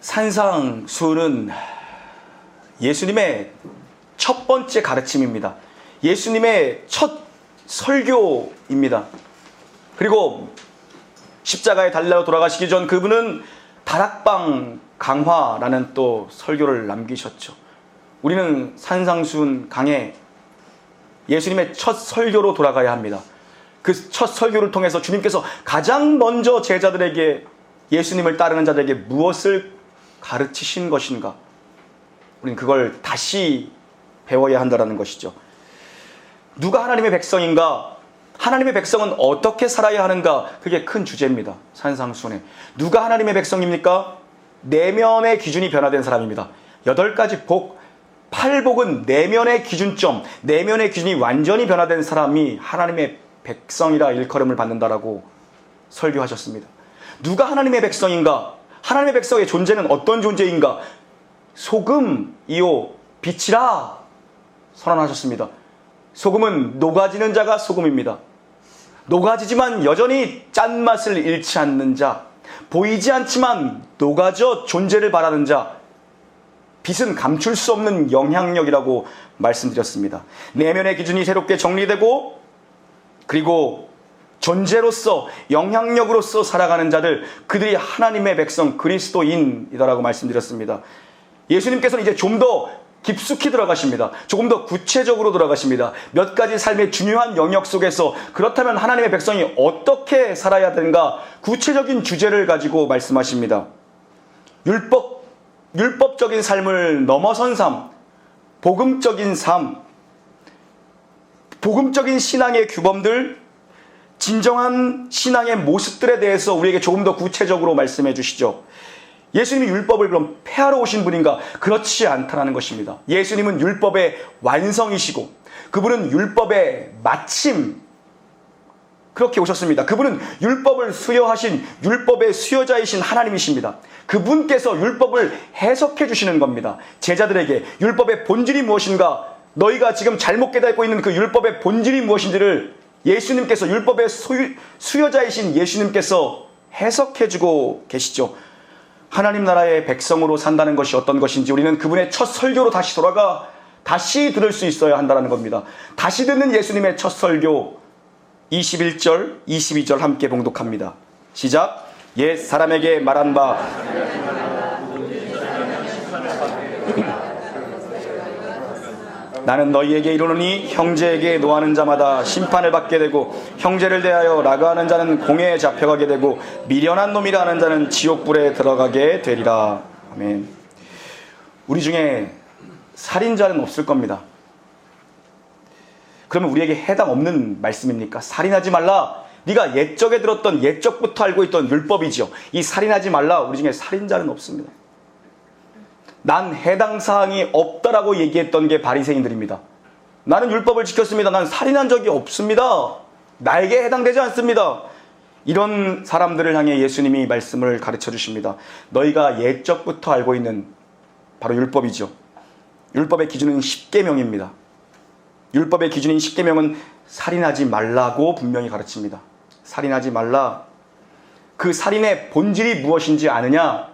산상수훈은 예수님의 첫 번째 가르침입니다. 예수님의 첫 설교입니다. 그리고 십자가에 달려 돌아가시기 전 그분은 다락방 강화라는 또 설교를 남기셨죠. 우리는 산상수훈 강에 예수님의 첫 설교로 돌아가야 합니다. 그 첫 설교를 통해서 주님께서 가장 먼저 제자들에게, 예수님을 따르는 자들에게 무엇을 가르치신 것인가? 우리는 그걸 다시 배워야 한다는 것이죠. 누가 하나님의 백성인가? 하나님의 백성은 어떻게 살아야 하는가? 그게 큰 주제입니다. 산상수훈에. 누가 하나님의 백성입니까? 내면의 기준이 변화된 사람입니다. 8가지 복, 8복은 내면의 기준점, 내면의 기준이 완전히 변화된 사람이 하나님의 백성이라 일컬음을 받는다라고 설교하셨습니다. 누가 하나님의 백성인가? 하나님의 백성의 존재는 어떤 존재인가? 소금이요 빛이라 선언하셨습니다. 소금은 녹아지는 자가 소금입니다. 녹아지지만 여전히 짠맛을 잃지 않는 자, 보이지 않지만 녹아져 존재를 바라는 자, 빛은 감출 수 없는 영향력이라고 말씀드렸습니다. 내면의 기준이 새롭게 정리되고, 그리고 존재로서, 영향력으로서 살아가는 자들, 그들이 하나님의 백성, 그리스도인이다라고 말씀드렸습니다. 예수님께서는 이제 좀 더 깊숙이 들어가십니다. 조금 더 구체적으로 들어가십니다. 몇 가지 삶의 중요한 영역 속에서 그렇다면 하나님의 백성이 어떻게 살아야 되는가, 구체적인 주제를 가지고 말씀하십니다. 율법적인 삶을 넘어선 삶, 복음적인 삶, 복음적인 신앙의 규범들, 진정한 신앙의 모습들에 대해서 우리에게 조금 더 구체적으로 말씀해 주시죠. 예수님이 율법을 그럼 폐하러 오신 분인가? 그렇지 않다는 것입니다. 예수님은 율법의 완성이시고 그분은 율법의 마침, 그렇게 오셨습니다. 그분은 율법을 수여하신 율법의 수여자이신 하나님이십니다. 그분께서 율법을 해석해 주시는 겁니다. 제자들에게 율법의 본질이 무엇인가, 너희가 지금 잘못 깨닫고 있는 그 율법의 본질이 무엇인지를 예수님께서, 율법의 수여자이신 예수님께서 해석해 주고 계시죠. 하나님 나라의 백성으로 산다는 것이 어떤 것인지 우리는 그분의 첫 설교로 다시 돌아가 다시 들을 수 있어야 한다는 겁니다. 다시 듣는 예수님의 첫 설교 21절, 22절 함께 봉독합니다. 시작. 옛 사람에게 말한 바 나는 너희에게 이르노니 형제에게 노하는 자마다 심판을 받게 되고 형제를 대하여 라가하는 자는 공회에 잡혀가게 되고 미련한 놈이라 하는 자는 지옥불에 들어가게 되리라. 아멘. 우리 중에 살인자는 없을 겁니다. 그러면 우리에게 해당 없는 말씀입니까? 살인하지 말라. 네가 옛적에 들었던, 옛적부터 알고 있던 율법이죠. 이 살인하지 말라. 우리 중에 살인자는 없습니다. 난 해당 사항이 없다라고 얘기했던 게 바리새인들입니다. 나는 율법을 지켰습니다. 난 살인한 적이 없습니다. 나에게 해당되지 않습니다. 이런 사람들을 향해 예수님이 말씀을 가르쳐 주십니다. 너희가 옛적부터 알고 있는 바로 율법이죠. 율법의 기준은 십계명입니다. 율법의 기준인 십계명은 살인하지 말라고 분명히 가르칩니다. 살인하지 말라. 그 살인의 본질이 무엇인지 아느냐?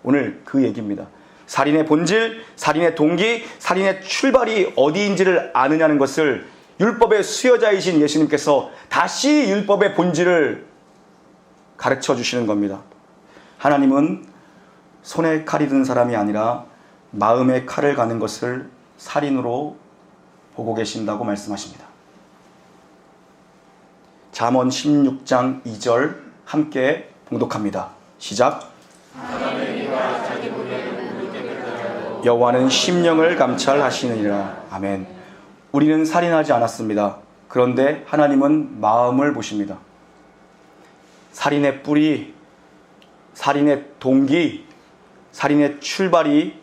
오늘 그 얘기입니다. 살인의 본질, 살인의 동기, 살인의 출발이 어디인지를 아느냐는 것을 율법의 수여자이신 예수님께서 다시 율법의 본질을 가르쳐 주시는 겁니다. 하나님은 손에 칼이 든 사람이 아니라 마음에 칼을 가는 것을 살인으로 보고 계신다고 말씀하십니다. 잠언 16장 2절 함께 봉독합니다. 시작. 여호와는 심령을 감찰하시느니라. 아멘. 우리는 살인하지 않았습니다. 그런데 하나님은 마음을 보십니다. 살인의 뿌리, 살인의 동기, 살인의 출발이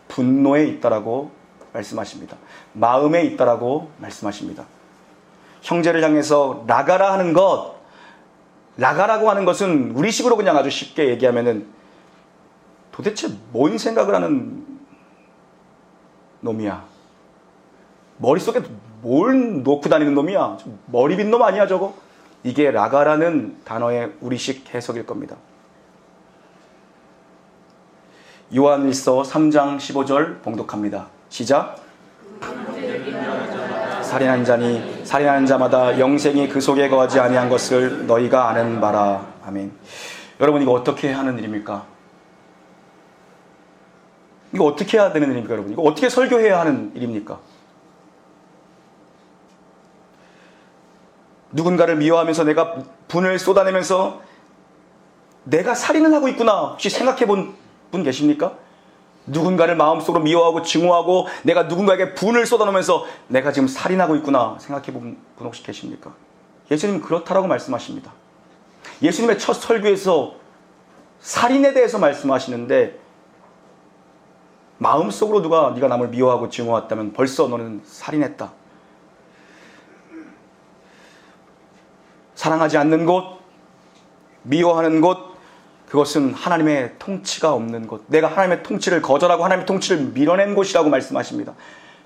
분노에 있다라고 말씀하십니다. 마음에 있다라고 말씀하십니다. 형제를 향해서 라가라 하는 것, 라가라고 하는 것은 우리식으로 그냥 아주 쉽게 얘기하면은 도대체 뭔 생각을 하는 놈이야? 머릿속에 뭘 놓고 다니는 놈이야? 머리 빈 놈 아니야 저거? 이게 라가라는 단어의 우리식 해석일 겁니다. 요한일서 3장 15절 봉독합니다. 시작. 살인하는 자마다 영생이 그 속에 거하지 아니한 것을 너희가 아는 바라. 아멘. 여러분, 이거 어떻게 하는 일입니까? 이거 어떻게 해야 되는 일입니까, 여러분? 이거 어떻게 설교해야 하는 일입니까? 누군가를 미워하면서 내가 분을 쏟아내면서 내가 살인을 하고 있구나. 혹시 생각해 본 분 계십니까? 누군가를 마음속으로 미워하고 증오하고 내가 누군가에게 분을 쏟아놓으면서 내가 지금 살인하고 있구나 생각해 본 분 혹시 계십니까? 예수님은 그렇다라고 말씀하십니다. 예수님의 첫 설교에서 살인에 대해서 말씀하시는데 마음속으로 네가 남을 미워하고 증오했다면 벌써 너는 살인했다. 사랑하지 않는 곳, 미워하는 곳, 그것은 하나님의 통치가 없는 곳, 내가 하나님의 통치를 거절하고 하나님의 통치를 밀어낸 곳이라고 말씀하십니다.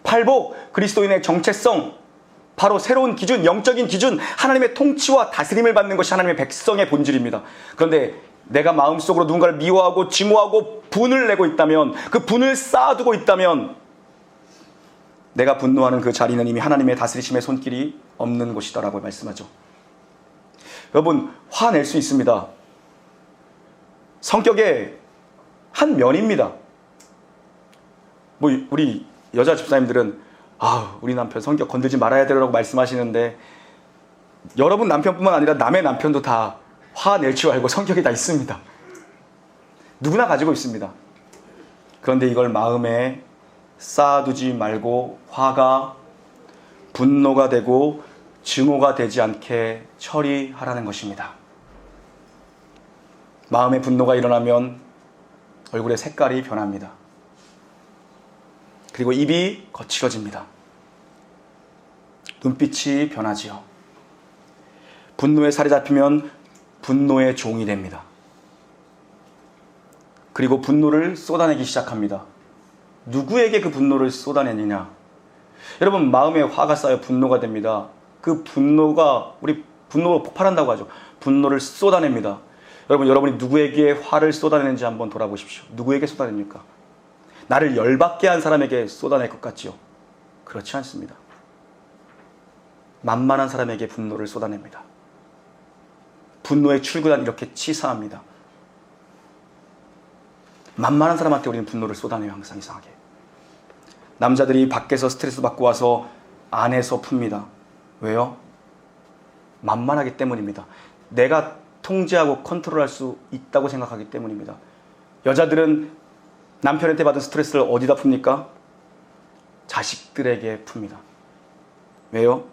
팔복, 그리스도인의 정체성, 바로 새로운 기준, 영적인 기준, 하나님의 통치와 다스림을 받는 것이 하나님의 백성의 본질입니다. 그런데 내가 마음속으로 누군가를 미워하고 증오하고 분을 내고 있다면, 그 분을 쌓아두고 있다면 내가 분노하는 그 자리는 이미 하나님의 다스리심의 손길이 없는 곳이다라고 말씀하죠. 여러분, 화낼 수 있습니다. 성격의 한 면입니다. 우리 여자 집사님들은 우리 남편 성격 건들지 말아야 되라고 말씀하시는데 여러분 남편뿐만 아니라 남의 남편도 다 화낼 줄 알고 성격이 다 있습니다. 누구나 가지고 있습니다. 그런데 이걸 마음에 쌓아두지 말고 화가 분노가 되고 증오가 되지 않게 처리하라는 것입니다. 마음의 분노가 일어나면 얼굴의 색깔이 변합니다. 그리고 입이 거칠어집니다. 눈빛이 변하지요. 분노에 살이 잡히면 분노의 종이 됩니다. 그리고 분노를 쏟아내기 시작합니다. 누구에게 그 분노를 쏟아내느냐? 여러분, 마음에 화가 쌓여 분노가 됩니다. 그 분노가 우리 분노로 폭발한다고 하죠. 분노를 쏟아냅니다. 여러분이 누구에게 화를 쏟아내는지 한번 돌아보십시오. 누구에게 쏟아냅니까? 나를 열받게 한 사람에게 쏟아낼 것 같지요? 그렇지 않습니다. 만만한 사람에게 분노를 쏟아냅니다. 분노의 출구란 이렇게 치사합니다. 만만한 사람한테 우리는 분노를 쏟아내요. 항상 이상하게. 남자들이 밖에서 스트레스 받고 와서 안에서 풉니다. 왜요? 만만하기 때문입니다. 내가 통제하고 컨트롤할 수 있다고 생각하기 때문입니다. 여자들은 남편한테 받은 스트레스를 어디다 풉니까? 자식들에게 풉니다. 왜요?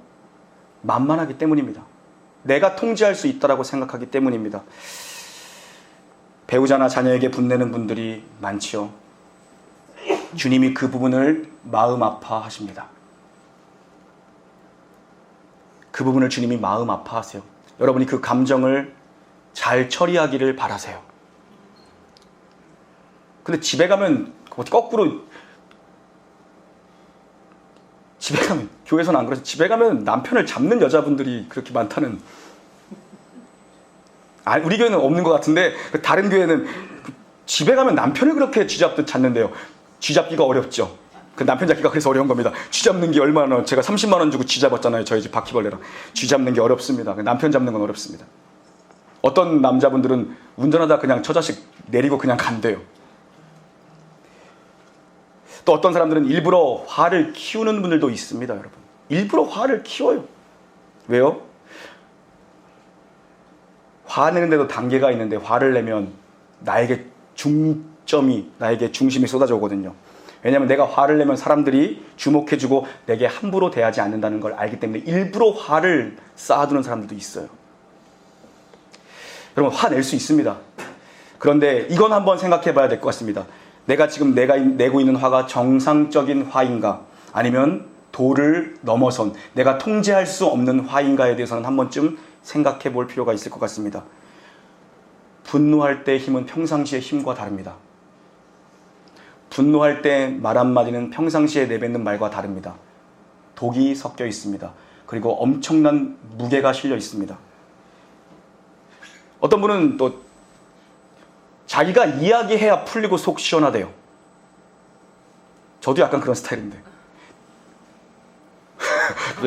만만하기 때문입니다. 내가 통제할 수 있다고 생각하기 때문입니다. 배우자나 자녀에게 분내는 분들이 많지요. 주님이 그 부분을 마음 아파하십니다. 그 부분을 주님이 마음 아파하세요. 여러분이 그 감정을 잘 처리하기를 바라세요. 근데 집에 가면 거꾸로 교회에서는 안 그래서 집에 가면 남편을 잡는 여자분들이 그렇게 많다는. 우리 교회는 없는 것 같은데 다른 교회는 집에 가면 남편을 그렇게 쥐잡듯 잡는데요. 쥐잡기가 어렵죠. 그 남편 잡기가 그래서 어려운 겁니다. 쥐잡는 게 얼마나, 제가 30만 원 주고 쥐잡았잖아요. 저희 집 바퀴벌레랑. 쥐잡는 게 어렵습니다. 남편 잡는 건 어렵습니다. 어떤 남자분들은 운전하다 그냥 저 자식 내리고 그냥 간대요. 또 어떤 사람들은 일부러 화를 키우는 분들도 있습니다, 여러분. 일부러 화를 키워요. 왜요? 화내는데도 단계가 있는데 화를 내면 나에게 중심이 쏟아져 오거든요. 왜냐하면 내가 화를 내면 사람들이 주목해주고 내게 함부로 대하지 않는다는 걸 알기 때문에 일부러 화를 쌓아두는 사람들도 있어요. 여러분, 화낼 수 있습니다. 그런데 이건 한번 생각해 봐야 될 것 같습니다. 내가 내고 있는 화가 정상적인 화인가, 아니면 도를 넘어선 내가 통제할 수 없는 화인가에 대해서는 한 번쯤 생각해 볼 필요가 있을 것 같습니다. 분노할 때 힘은 평상시의 힘과 다릅니다. 분노할 때 말 한마디는 평상시에 내뱉는 말과 다릅니다. 독이 섞여 있습니다. 그리고 엄청난 무게가 실려 있습니다. 어떤 분은 또 자기가 이야기해야 풀리고 속 시원하대요. 저도 약간 그런 스타일인데.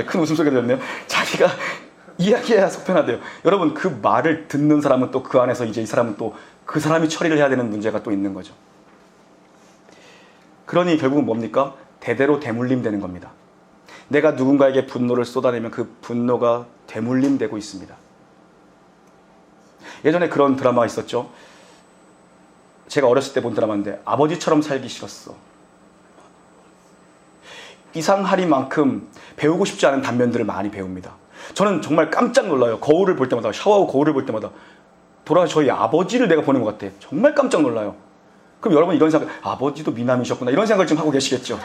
큰 웃음소리가 들렸네요. 자기가 이야기해야 속 편하대요. 여러분, 그 말을 듣는 사람은 또 그 안에서 이제 이 사람은 또 그 사람이 처리를 해야 되는 문제가 또 있는 거죠. 그러니 결국은 뭡니까? 대대로 대물림 되는 겁니다. 내가 누군가에게 분노를 쏟아내면 그 분노가 대물림 되고 있습니다. 예전에 그런 드라마가 있었죠. 제가 어렸을 때 본 드라마인데 아버지처럼 살기 싫었어. 이상하리만큼 배우고 싶지 않은 단면들을 많이 배웁니다. 저는 정말 깜짝 놀라요. 거울을 볼 때마다, 샤워하고 거울을 볼 때마다 돌아가서 저희 아버지를 내가 보는 것 같아. 정말 깜짝 놀라요. 그럼 여러분 이런 생각, 아버지도 미남이셨구나 이런 생각을 지금 하고 계시겠죠.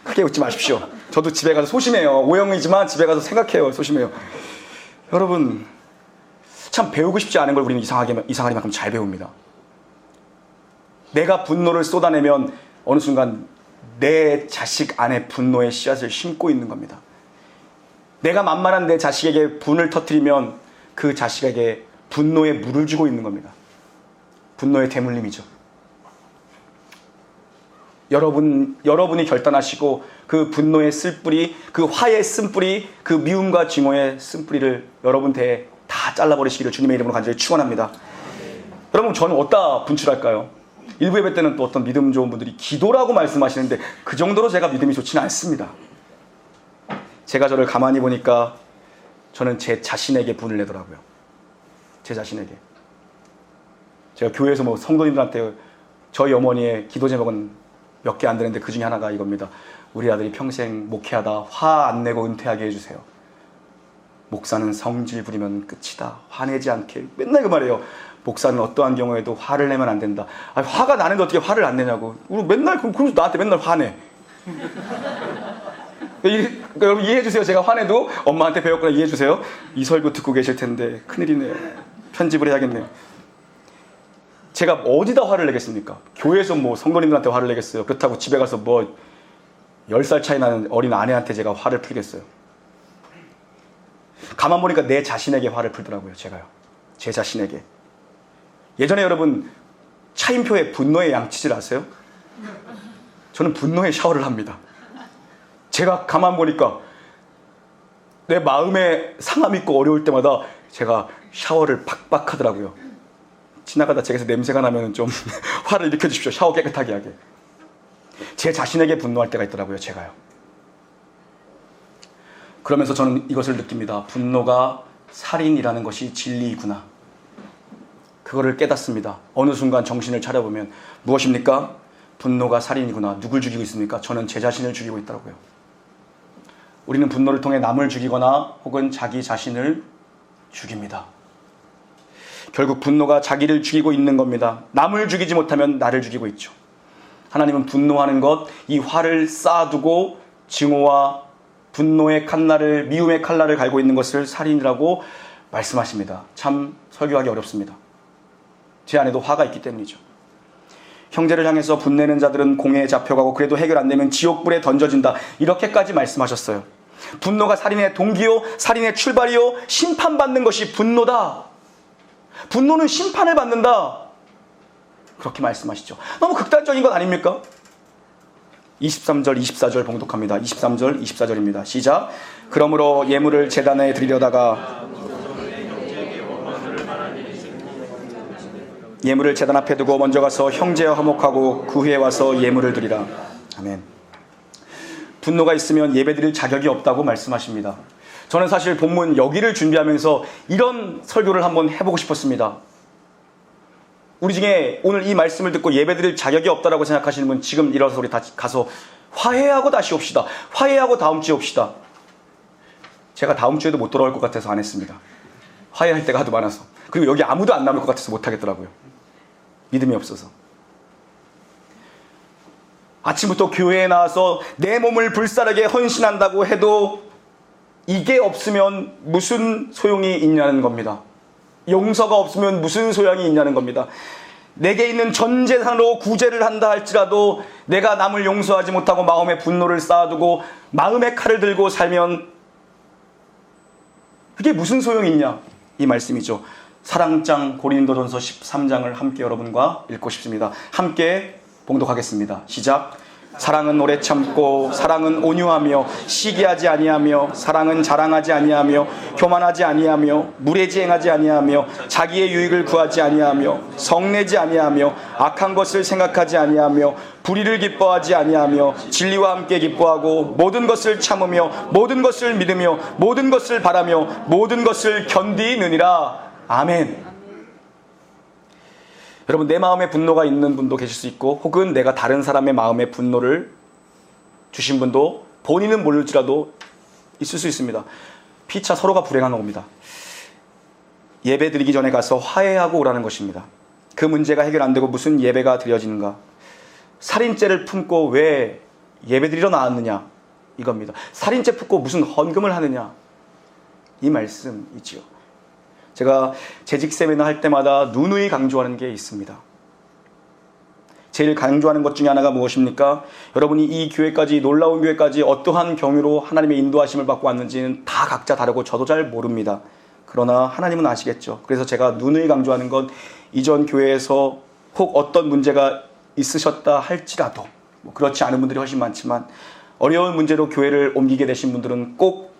크게 웃지 마십시오. 저도 집에 가서 소심해요. O형이지만 집에 가서 생각해요. 소심해요. 여러분, 참 배우고 싶지 않은 걸 우리는 이상하리만큼 잘 배웁니다. 내가 분노를 쏟아내면 어느 순간 내 자식 안에 분노의 씨앗을 심고 있는 겁니다. 내가 만만한 내 자식에게 분을 터뜨리면 그 자식에게 분노의 물을 주고 있는 겁니다. 분노의 대물림이죠. 여러분이 결단하시고 그 분노의 쓸뿌리, 그 화의 쓴뿌리, 그 미움과 증오의 쓴뿌리를 여러분 대에 다 잘라버리시기를 주님의 이름으로 간절히 축원합니다. 여러분, 저는 어디다 분출할까요? 일부 예배 때는 또 어떤 믿음 좋은 분들이 기도라고 말씀하시는데 그 정도로 제가 믿음이 좋지는 않습니다. 제가 저를 가만히 보니까 저는 제 자신에게 분을 내더라고요. 제 자신에게. 제가 교회에서 뭐 성도님들한테 저희 어머니의 기도 제목은 몇 개 안 되는데 그 중에 하나가 이겁니다. 우리 아들이 평생 목회하다 화 안 내고 은퇴하게 해주세요. 목사는 성질 부리면 끝이다. 화내지 않게. 맨날 그 말이에요. 목사는 어떠한 경우에도 화를 내면 안 된다. 아니, 화가 나는데 어떻게 화를 안 내냐고. 우리 맨날 그러면서 나한테 맨날 화내. 여러분 이해해 주세요. 제가 화내도 엄마한테 배웠구나. 이해해 주세요. 이 설교 듣고 계실 텐데 큰일이네요. 편집을 해야겠네요. 제가 어디다 화를 내겠습니까? 교회에서 뭐 성도님들한테 화를 내겠어요. 그렇다고 집에 가서 뭐 10살 차이 나는 어린 아내한테 제가 화를 풀겠어요. 가만 보니까 내 자신에게 화를 풀더라고요. 제가요. 제 자신에게. 예전에 여러분 차인표의 분노의 양치질 아세요? 저는 분노의 샤워를 합니다. 제가 가만 보니까 내 마음에 상함 있고 어려울 때마다 제가 샤워를 팍팍 하더라고요. 지나가다 제게서 냄새가 나면 좀 화를 일으켜 주십시오. 샤워 깨끗하게 하게. 제 자신에게 분노할 때가 있더라고요. 제가요. 그러면서 저는 이것을 느낍니다. 분노가 살인이라는 것이 진리이구나. 그거를 깨닫습니다. 어느 순간 정신을 차려보면 무엇입니까? 분노가 살인이구나. 누굴 죽이고 있습니까? 저는 제 자신을 죽이고 있더라고요. 우리는 분노를 통해 남을 죽이거나 혹은 자기 자신을 죽입니다. 결국 분노가 자기를 죽이고 있는 겁니다. 남을 죽이지 못하면 나를 죽이고 있죠. 하나님은 분노하는 것, 이 화를 쌓아두고 증오와 분노의 칼날을, 미움의 칼날을 갈고 있는 것을 살인이라고 말씀하십니다. 참 설교하기 어렵습니다. 제 안에도 화가 있기 때문이죠. 형제를 향해서 분내는 자들은 공회에 잡혀가고 그래도 해결 안 되면 지옥불에 던져진다. 이렇게까지 말씀하셨어요. 분노가 살인의 동기요, 살인의 출발이요, 심판받는 것이 분노다. 분노는 심판을 받는다. 그렇게 말씀하시죠. 너무 극단적인 것 아닙니까? 23절, 24절 봉독합니다. 23절, 24절입니다. 시작. 그러므로 예물을 제단에 드리려다가 예물을 제단 앞에 두고 먼저 가서 형제와 화목하고 그 후에 와서 예물을 드리라. 아멘. 분노가 있으면 예배드릴 자격이 없다고 말씀하십니다. 저는 사실 본문 여기를 준비하면서 이런 설교를 한번 해보고 싶었습니다. 우리 중에 오늘 이 말씀을 듣고 예배드릴 자격이 없다라고 생각하시는 분 지금 일어서 우리 다 가서 화해하고 다시 옵시다. 화해하고 다음 주에 옵시다. 제가 다음 주에도 못 돌아올 것 같아서 안 했습니다. 화해할 때가 하도 많아서. 그리고 여기 아무도 안 남을 것 같아서 못 하겠더라고요. 믿음이 없어서. 아침부터 교회에 나와서 내 몸을 불사르게 헌신한다고 해도 이게 없으면 무슨 소용이 있냐는 겁니다. 용서가 없으면 무슨 소용이 있냐는 겁니다. 내게 있는 전 재산으로 구제를 한다 할지라도 내가 남을 용서하지 못하고 마음에 분노를 쌓아두고 마음의 칼을 들고 살면 그게 무슨 소용이 있냐? 이 말씀이죠. 사랑장 고린도전서 13장을 함께 여러분과 읽고 싶습니다. 함께 봉독하겠습니다. 시작. 사랑은 오래 참고 사랑은 온유하며 시기하지 아니하며 사랑은 자랑하지 아니하며 교만하지 아니하며 무례지 행하지 아니하며 자기의 유익을 구하지 아니하며 성내지 아니하며 악한 것을 생각하지 아니하며 불의를 기뻐하지 아니하며 진리와 함께 기뻐하고 모든 것을 참으며 모든 것을 믿으며 모든 것을 바라며 모든 것을 견디느니라. 아멘. 여러분, 내 마음에 분노가 있는 분도 계실 수 있고, 혹은 내가 다른 사람의 마음에 분노를 주신 분도 본인은 모를지라도 있을 수 있습니다. 피차 서로가 불행한 겁니다. 예배 드리기 전에 가서 화해하고 오라는 것입니다. 그 문제가 해결 안 되고 무슨 예배가 드려지는가? 살인죄를 품고 왜 예배 드리러 나왔느냐? 이겁니다. 살인죄 품고 무슨 헌금을 하느냐? 이 말씀이지요. 제가 재직 세미나 할 때마다 누누이 강조하는 게 있습니다. 제일 강조하는 것 중에 하나가 무엇입니까? 여러분이 이 교회까지, 놀라운 교회까지 어떠한 경유로 하나님의 인도하심을 받고 왔는지는 다 각자 다르고 저도 잘 모릅니다. 그러나 하나님은 아시겠죠. 그래서 제가 누누이 강조하는 건 이전 교회에서 혹 어떤 문제가 있으셨다 할지라도, 그렇지 않은 분들이 훨씬 많지만 어려운 문제로 교회를 옮기게 되신 분들은 꼭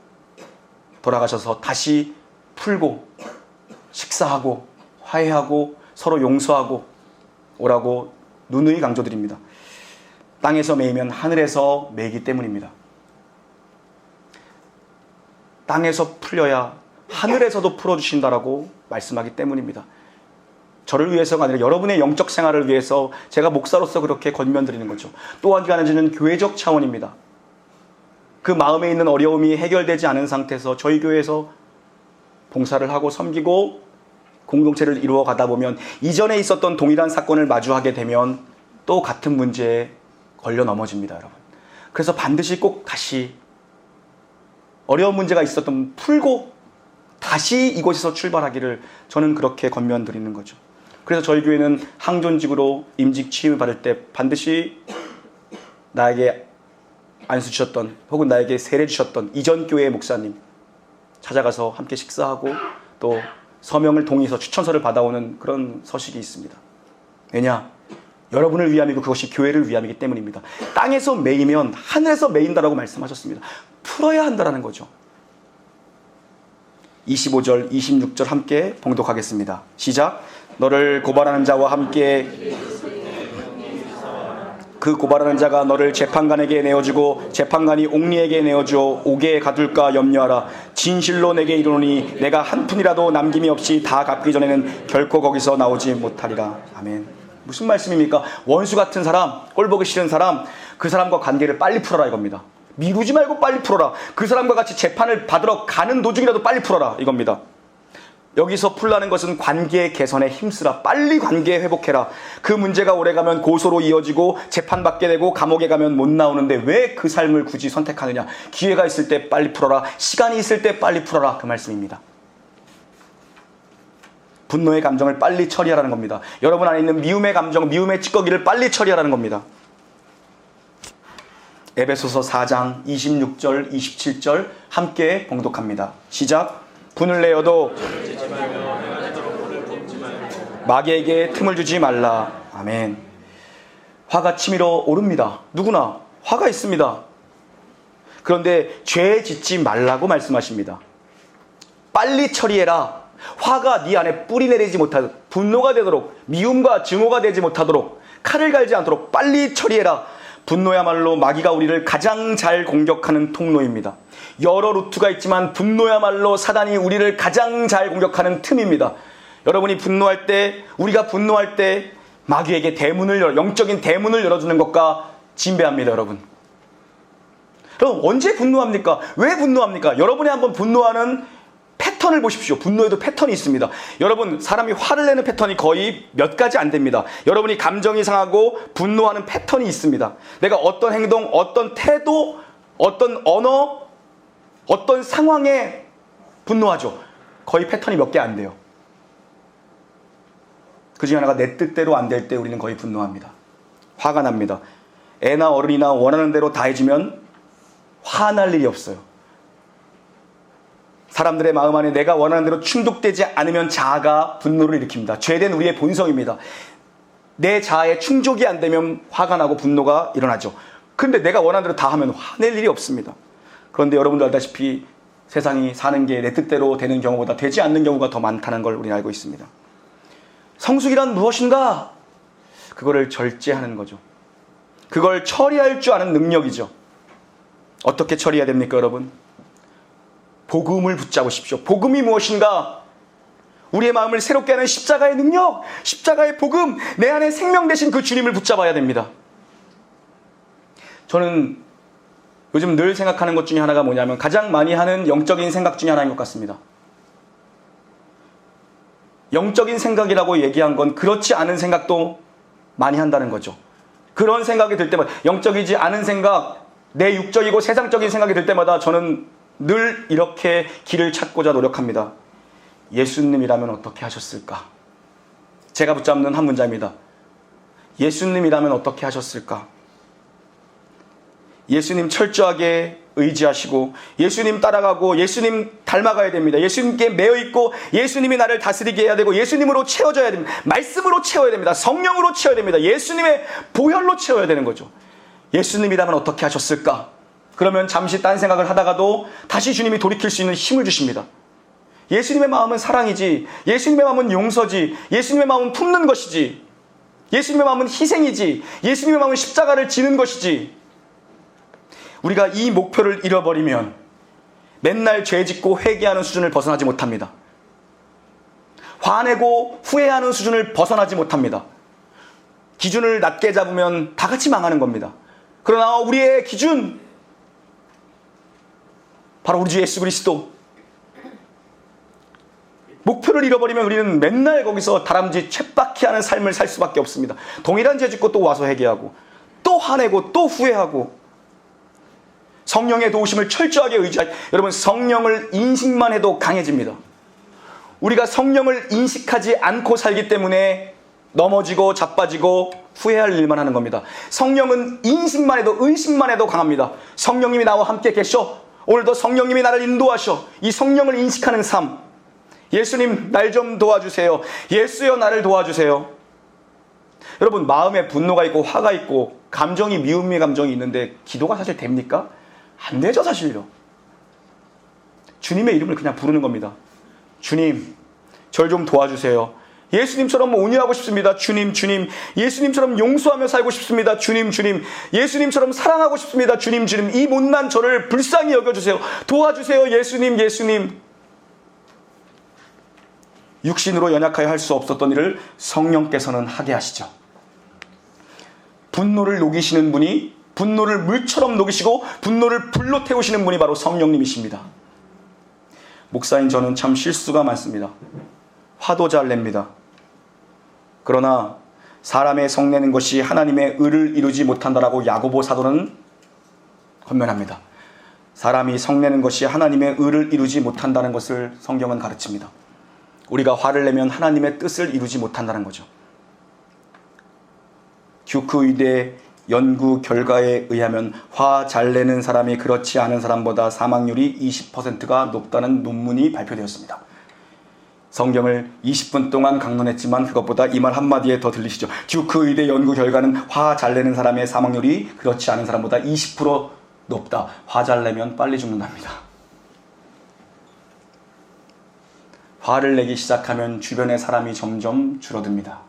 돌아가셔서 다시 풀고 식사하고 화해하고 서로 용서하고 오라고 누누이 강조드립니다. 땅에서 매이면 하늘에서 매이기 때문입니다. 땅에서 풀려야 하늘에서도 풀어주신다라고 말씀하기 때문입니다. 저를 위해서가 아니라 여러분의 영적 생활을 위해서 제가 목사로서 그렇게 권면드리는 거죠. 또 한 가지는 교회적 차원입니다. 그 마음에 있는 어려움이 해결되지 않은 상태에서 저희 교회에서 봉사를 하고 섬기고 공동체를 이루어 가다 보면 이전에 있었던 동일한 사건을 마주하게 되면 또 같은 문제에 걸려 넘어집니다, 여러분. 그래서 반드시 꼭 다시 어려운 문제가 있었던 풀고 다시 이곳에서 출발하기를 저는 그렇게 권면드리는 거죠. 그래서 저희 교회는 항존직으로 임직 취임을 받을 때 반드시 나에게 안수 주셨던 혹은 나에게 세례 주셨던 이전 교회의 목사님 찾아가서 함께 식사하고 또 서명을 동의해서 추천서를 받아오는 그런 서식이 있습니다. 왜냐? 여러분을 위함이고 그것이 교회를 위함이기 때문입니다. 땅에서 매이면 하늘에서 매인다라고 말씀하셨습니다. 풀어야 한다라는 거죠. 25절, 26절 함께 봉독하겠습니다. 시작. 너를 고발하는 자와 함께 그 고발하는 자가 너를 재판관에게 내어주고 재판관이 옥리에게 내어주어 옥에 가둘까 염려하라. 진실로 내게 이르노니 내가 한 푼이라도 남김이 없이 다 갚기 전에는 결코 거기서 나오지 못하리라. 아멘. 무슨 말씀입니까? 원수 같은 사람, 꼴보기 싫은 사람, 그 사람과 관계를 빨리 풀어라 이겁니다. 미루지 말고 빨리 풀어라. 그 사람과 같이 재판을 받으러 가는 도중이라도 빨리 풀어라 이겁니다. 여기서 풀라는 것은 관계 개선에 힘쓰라. 빨리 관계 회복해라. 그 문제가 오래가면 고소로 이어지고 재판받게 되고 감옥에 가면 못 나오는데 왜 그 삶을 굳이 선택하느냐. 기회가 있을 때 빨리 풀어라. 시간이 있을 때 빨리 풀어라. 그 말씀입니다. 분노의 감정을 빨리 처리하라는 겁니다. 여러분 안에 있는 미움의 감정, 미움의 찌꺼기를 빨리 처리하라는 겁니다. 에베소서 4장 26절, 27절 함께 봉독합니다. 시작. 분을 내어도 마귀에게 틈을 주지 말라. 아멘. 화가 치밀어 오릅니다. 누구나 화가 있습니다. 그런데 죄 짓지 말라고 말씀하십니다. 빨리 처리해라. 화가 네 안에 뿌리 내리지 못하도록, 분노가 되도록, 미움과 증오가 되지 못하도록, 칼을 갈지 않도록 빨리 처리해라. 분노야말로 마귀가 우리를 가장 잘 공격하는 통로입니다. 여러 루트가 있지만 분노야말로 사단이 우리를 가장 잘 공격하는 틈입니다. 여러분이 분노할 때, 우리가 분노할 때 마귀에게 영적인 대문을 열어주는 것과 진배합니다, 여러분. 여러분, 언제 분노합니까? 왜 분노합니까? 여러분이 한번 분노하는 패턴을 보십시오. 분노에도 패턴이 있습니다. 여러분, 사람이 화를 내는 패턴이 거의 몇 가지 안 됩니다. 여러분이 감정이 상하고 분노하는 패턴이 있습니다. 내가 어떤 행동, 어떤 태도, 어떤 언어, 어떤 상황에 분노하죠. 거의 패턴이 몇 개 안 돼요. 그 중에 하나가 내 뜻대로 안 될 때 우리는 거의 분노합니다. 화가 납니다. 애나 어른이나 원하는 대로 다 해주면 화날 일이 없어요. 사람들의 마음 안에 내가 원하는 대로 충족되지 않으면 자아가 분노를 일으킵니다. 죄된 우리의 본성입니다. 내 자아에 충족이 안 되면 화가 나고 분노가 일어나죠. 그런데 내가 원하는 대로 다 하면 화낼 일이 없습니다. 그런데 여러분도 알다시피 세상이 사는 게 내 뜻대로 되는 경우보다 되지 않는 경우가 더 많다는 걸 우리는 알고 있습니다. 성숙이란 무엇인가? 그거를 절제하는 거죠. 그걸 처리할 줄 아는 능력이죠. 어떻게 처리해야 됩니까, 여러분? 복음을 붙잡으십시오. 복음이 무엇인가? 우리의 마음을 새롭게 하는 십자가의 능력, 십자가의 복음, 내 안에 생명 되신 그 주님을 붙잡아야 됩니다. 저는 요즘 늘 생각하는 것 중에 하나가 뭐냐면 가장 많이 하는 영적인 생각 중에 하나인 것 같습니다. 영적인 생각이라고 얘기한 건 그렇지 않은 생각도 많이 한다는 거죠. 그런 생각이 들 때마다, 영적이지 않은 생각, 내 육적이고 세상적인 생각이 들 때마다 저는 늘 이렇게 길을 찾고자 노력합니다. 예수님이라면 어떻게 하셨을까? 제가 붙잡는 한 문장입니다. 예수님이라면 어떻게 하셨을까? 예수님 철저하게 의지하시고 예수님 따라가고 예수님 닮아가야 됩니다. 예수님께 매여있고 예수님이 나를 다스리게 해야 되고 예수님으로 채워져야 됩니다. 말씀으로 채워야 됩니다. 성령으로 채워야 됩니다. 예수님의 보혈로 채워야 되는 거죠. 예수님이라면 어떻게 하셨을까? 그러면 잠시 딴 생각을 하다가도 다시 주님이 돌이킬 수 있는 힘을 주십니다. 예수님의 마음은 사랑이지, 예수님의 마음은 용서지, 예수님의 마음은 품는 것이지, 예수님의 마음은 희생이지, 예수님의 마음은 십자가를 지는 것이지. 우리가 이 목표를 잃어버리면 맨날 죄짓고 회개하는 수준을 벗어나지 못합니다. 화내고 후회하는 수준을 벗어나지 못합니다. 기준을 낮게 잡으면 다 같이 망하는 겁니다. 그러나 우리의 기준, 바로 우리 주 예수 그리스도. 목표를 잃어버리면 우리는 맨날 거기서 다람쥐 쳇바퀴 하는 삶을 살 수밖에 없습니다. 동일한 죄 짓고 또 와서 회개하고 또 화내고 또 후회하고. 성령의 도우심을 철저하게 의지하지. 여러분, 성령을 인식만 해도 강해집니다. 우리가 성령을 인식하지 않고 살기 때문에 넘어지고 자빠지고 후회할 일만 하는 겁니다. 성령은 인식만 해도, 의식만 해도 강합니다. 성령님이 나와 함께 계셔. 오늘도 성령님이 나를 인도하셔. 이 성령을 인식하는 삶. 예수님, 날 좀 도와주세요. 예수여, 나를 도와주세요. 여러분, 마음에 분노가 있고 화가 있고 감정이, 미움의 감정이 있는데 기도가 사실 됩니까? 안 되죠, 사실요. 주님의 이름을 그냥 부르는 겁니다. 주님, 절 좀 도와주세요. 예수님처럼 온유하고 싶습니다. 주님, 주님. 예수님처럼 용서하며 살고 싶습니다. 주님, 주님. 예수님처럼 사랑하고 싶습니다. 주님, 주님. 이 못난 저를 불쌍히 여겨주세요. 도와주세요. 예수님, 예수님. 육신으로 연약하여 할 수 없었던 일을 성령께서는 하게 하시죠. 분노를 녹이시는 분이, 분노를 물처럼 녹이시고 분노를 불로 태우시는 분이 바로 성령님이십니다. 목사인 저는 참 실수가 많습니다. 화도 잘 냅니다. 그러나 사람의 성내는 것이 하나님의 의를 이루지 못한다라고 야고보 사도는 권면합니다. 사람이 성내는 것이 하나님의 의를 이루지 못한다는 것을 성경은 가르칩니다. 우리가 화를 내면 하나님의 뜻을 이루지 못한다는 거죠. 듀크 의대 연구 결과에 의하면 화 잘 내는 사람이 그렇지 않은 사람보다 사망률이 20%가 높다는 논문이 발표되었습니다. 성경을 20분 동안 강론했지만 그것보다 이 말 한마디에 더 들리시죠. 듀크 의대 연구 결과는 화 잘 내는 사람의 사망률이 그렇지 않은 사람보다 20% 높다. 화 잘 내면 빨리 죽는답니다. 화를 내기 시작하면 주변의 사람이 점점 줄어듭니다.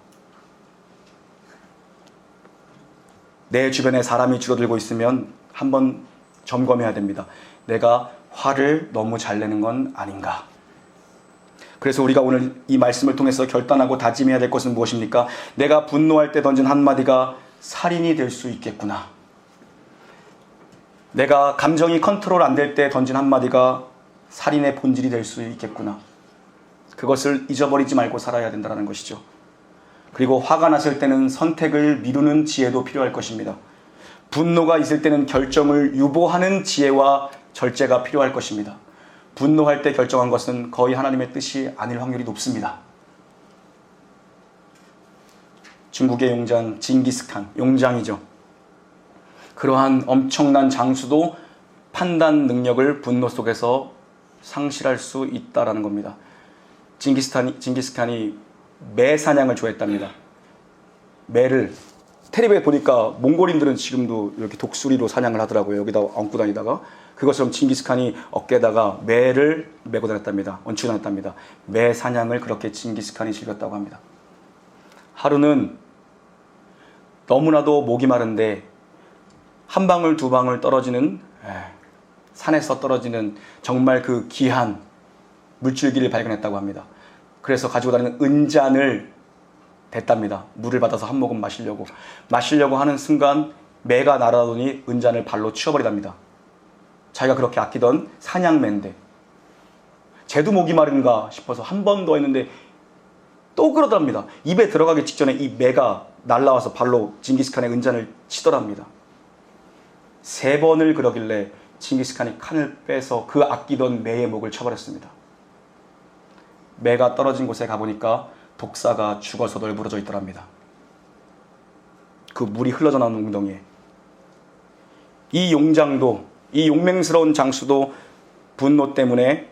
내 주변에 사람이 줄어들고 있으면 한번 점검해야 됩니다. 내가 화를 너무 잘 내는 건 아닌가? 그래서 우리가 오늘 이 말씀을 통해서 결단하고 다짐해야 될 것은 무엇입니까? 내가 분노할 때 던진 한마디가 살인이 될 수 있겠구나. 내가 감정이 컨트롤 안 될 때 던진 한마디가 살인의 본질이 될 수 있겠구나. 그것을 잊어버리지 말고 살아야 된다는 것이죠. 그리고 화가 났을 때는 선택을 미루는 지혜도 필요할 것입니다. 분노가 있을 때는 결정을 유보하는 지혜와 절제가 필요할 것입니다. 분노할 때 결정한 것은 거의 하나님의 뜻이 아닐 확률이 높습니다. 중국의 용장 징기스칸, 용장이죠. 그러한 엄청난 장수도 판단 능력을 분노 속에서 상실할 수 있다라는 겁니다. 징기스칸이 매 사냥을 좋아했답니다. 매를 텔레비에 보니까 몽골인들은 지금도 이렇게 독수리로 사냥을 하더라고요. 여기다 얹고 다니다가 그것처럼 징기스칸이 어깨에다가 매를 메고 다녔답니다. 얹고 다녔답니다. 매 사냥을 그렇게 징기스칸이 즐겼다고 합니다. 하루는 너무나도 목이 마른데 한 방울 두 방울 떨어지는 산에서 떨어지는 정말 그 귀한 물줄기를 발견했다고 합니다. 그래서 가지고 다니는 은잔을 댔답니다. 물을 받아서 한 모금 마시려고 하는 순간 매가 날아오더니 은잔을 발로 치워버리답니다. 자기가 그렇게 아끼던 사냥매인데 쟤도 목이 마른가 싶어서 한 번 더 했는데 또 그러답니다. 입에 들어가기 직전에 이 매가 날라와서 발로 징기스칸의 은잔을 치더랍니다. 3번을 그러길래 징기스칸이 칸을 빼서 그 아끼던 매의 목을 쳐버렸습니다. 매가 떨어진 곳에 가보니까 독사가 죽어서 널브러져 있더랍니다. 그 물이 흘러져 나오는 웅덩이에. 이 용장도, 이 용맹스러운 장수도 분노 때문에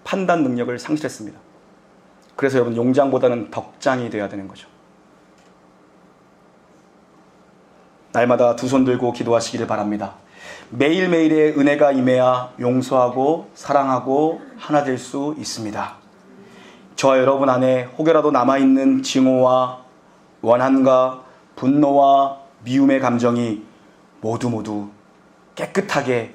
판단 능력을 상실했습니다. 그래서 여러분, 용장보다는 덕장이 되어야 되는 거죠. 날마다 두 손 들고 기도하시기를 바랍니다. 매일매일의 은혜가 임해야 용서하고 사랑하고 하나 될 수 있습니다. 저와 여러분 안에 혹여라도 남아있는 증오와 원한과 분노와 미움의 감정이 모두 깨끗하게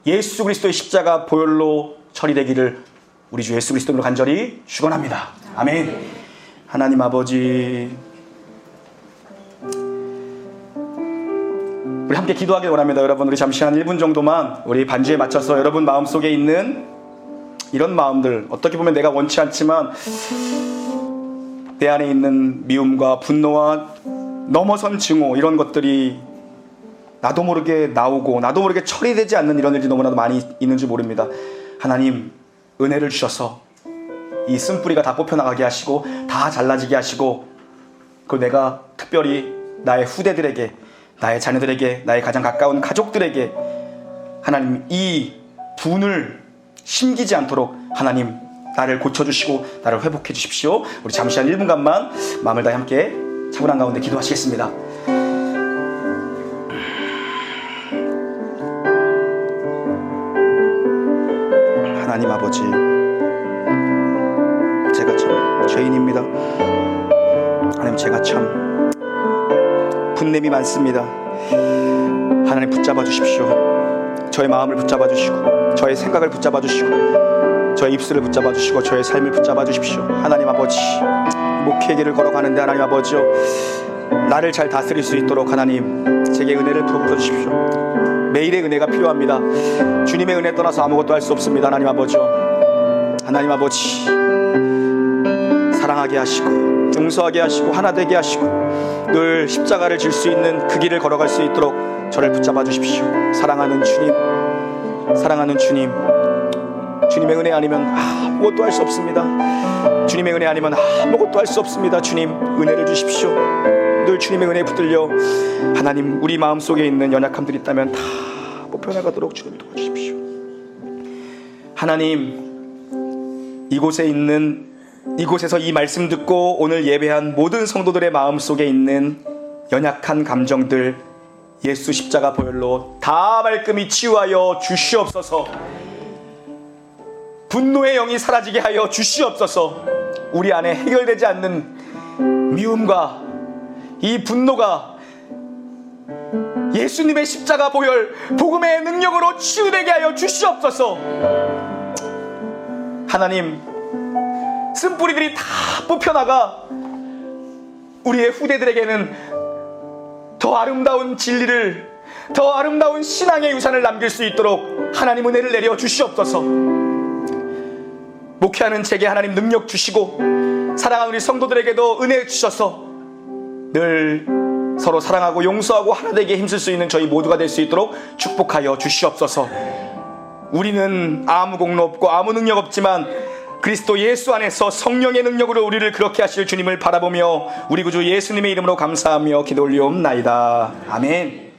예수 그리스도의 십자가 보혈로 처리되기를 우리 주 예수 그리스도로 간절히 축원합니다. 아멘. 하나님 아버지, 우리 함께 기도하길 원합니다. 여러분, 우리 잠시 한 1분 정도만 우리 반주에 맞춰서 여러분 마음속에 있는 이런 마음들, 어떻게 보면 내가 원치 않지만 내 안에 있는 미움과 분노와 넘어선 증오, 이런 것들이 나도 모르게 나오고 나도 모르게 처리되지 않는 이런 일이 너무나도 많이 있는 줄 모릅니다. 하나님, 은혜를 주셔서 이 쓴뿌리가 다 뽑혀나가게 하시고 다 잘라지게 하시고, 그걸 내가 특별히 나의 후대들에게, 나의 자녀들에게, 나의 가장 가까운 가족들에게 하나님 이 분을 심기지 않도록 하나님 나를 고쳐주시고 나를 회복해 주십시오. 우리 잠시 한 1분간만 마음을 다해 함께 차분한 가운데 기도하시겠습니다. 하나님 아버지, 제가 참 죄인입니다. 하나님, 제가 참 분냄이 많습니다. 하나님, 붙잡아 주십시오. 저의 마음을 붙잡아 주시고 저의 생각을 붙잡아 주시고 저의 입술을 붙잡아 주시고 저의 삶을 붙잡아 주십시오. 하나님 아버지, 목회의 길을 걸어가는데 하나님 아버지요, 나를 잘 다스릴 수 있도록 하나님 제게 은혜를 부어 주십시오. 매일의 은혜가 필요합니다. 주님의 은혜 떠나서 아무것도 할 수 없습니다. 하나님 아버지요, 하나님 아버지, 사랑하게 하시고 용서하게 하시고 하나 되게 하시고 늘 십자가를 질 수 있는 그 길을 걸어갈 수 있도록 저를 붙잡아 주십시오. 사랑하는 주님, 사랑하는 주님, 주님의 은혜 아니면 아무것도 할 수 없습니다. 주님의 은혜 아니면 아무것도 할 수 없습니다. 주님, 은혜를 주십시오. 늘 주님의 은혜에 붙들려 하나님, 우리 마음속에 있는 연약함들이 있다면 다 뽑혀나가도록 주님 도와주십시오. 하나님, 이곳에서 이 말씀 듣고 오늘 예배한 모든 성도들의 마음속에 있는 연약한 감정들 예수 십자가 보혈로 다 말끔히 치유하여 주시옵소서. 분노의 영이 사라지게 하여 주시옵소서. 우리 안에 해결되지 않는 미움과 이 분노가 예수님의 십자가 보혈 복음의 능력으로 치유되게 하여 주시옵소서. 하나님, 쓴뿌리들이 다 뽑혀나가 우리의 후대들에게는 더 아름다운 진리를, 더 아름다운 신앙의 유산을 남길 수 있도록 하나님 은혜를 내려 주시옵소서. 목회하는 제게 하나님 능력 주시고 사랑하는 우리 성도들에게도 은혜 주셔서 늘 서로 사랑하고 용서하고 하나 되게 힘쓸 수 있는 저희 모두가 될 수 있도록 축복하여 주시옵소서. 우리는 아무 공로 없고 아무 능력 없지만 그리스도 예수 안에서 성령의 능력으로 우리를 그렇게 하실 주님을 바라보며 우리 구주 예수님의 이름으로 감사하며 기도 올리옵나이다. 아멘.